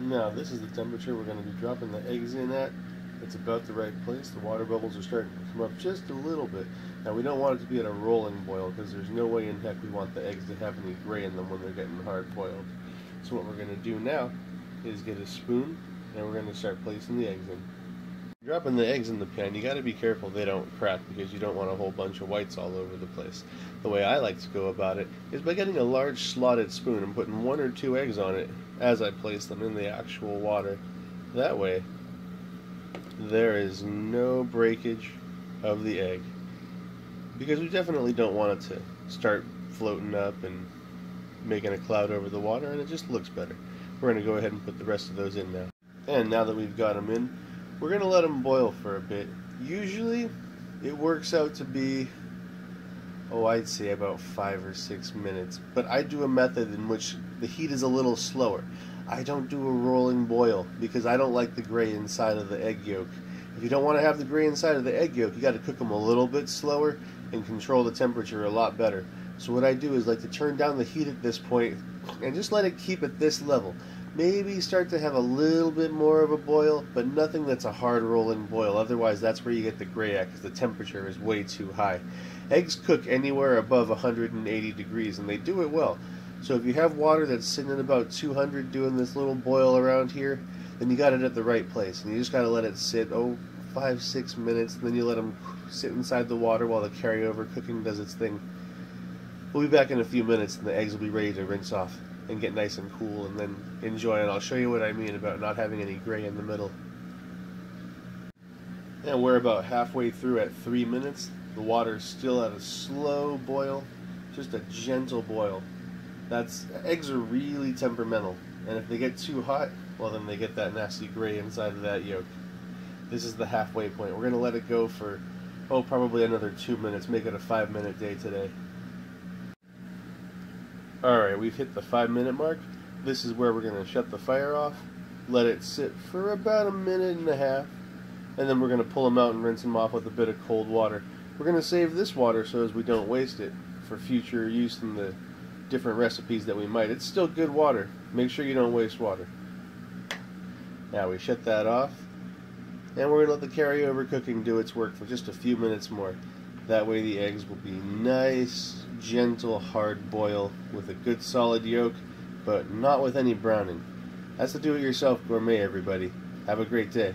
Now this is the temperature we're going to be dropping the eggs in at. It's about the right place. The water bubbles are starting to come up just a little bit. Now we don't want it to be at a rolling boil because there's no way in heck we want the eggs to have any gray in them when they're getting hard boiled. So what we're going to do now is get a spoon and we're going to start placing the eggs in. Dropping the eggs in the pan, you got to be careful they don't crack because you don't want a whole bunch of whites all over the place. The way I like to go about it is by getting a large slotted spoon and putting 1 or 2 eggs on it as I place them in the actual water. That way there is no breakage of the egg, because we definitely don't want it to start floating up and making a cloud over the water, and it just looks better. We're going to go ahead and put the rest of those in now. And now that we've got them in, we're going to let them boil for a bit. Usually it works out to be, I'd say about 5 or 6 minutes, but I do a method in which the heat is a little slower. I don't do a rolling boil because I don't like the gray inside of the egg yolk. If you don't want to have the gray inside of the egg yolk, you got to cook them a little bit slower and control the temperature a lot better. So what I do is like to turn down the heat at this point and just let it keep at this level. Maybe start to have a little bit more of a boil, but nothing that's a hard rolling boil. Otherwise, that's where you get the gray at because the temperature is way too high. Eggs cook anywhere above 180 degrees, and they do it well. So if you have water that's sitting at about 200 doing this little boil around here, then you got it at the right place. And you just got to let it sit, 5-6 minutes, and then you let them sit inside the water while the carryover cooking does its thing. We'll be back in a few minutes, and the eggs will be ready to rinse off and get nice and cool, and then enjoy. And I'll show you what I mean about not having any gray in the middle. And we're about halfway through at 3 minutes. The water's still at a slow boil, just a gentle boil. Eggs are really temperamental, and if they get too hot, well, then they get that nasty gray inside of that yolk. This is the halfway point. We're going to let it go for, probably another 2 minutes, make it a 5-minute day today. Alright, we've hit the 5-minute mark. This is where we're going to shut the fire off, let it sit for about 1.5 minutes, and then we're going to pull them out and rinse them off with a bit of cold water. We're going to save this water so as we don't waste it for future use in the different recipes that we might. It's still good water. Make sure you don't waste water. Now we shut that off, and we're going to let the carryover cooking do its work for just a few minutes more. That way the eggs will be nice, gentle, hard boil with a good solid yolk, but not with any browning. That's the do-it-yourself gourmet, everybody. Have a great day.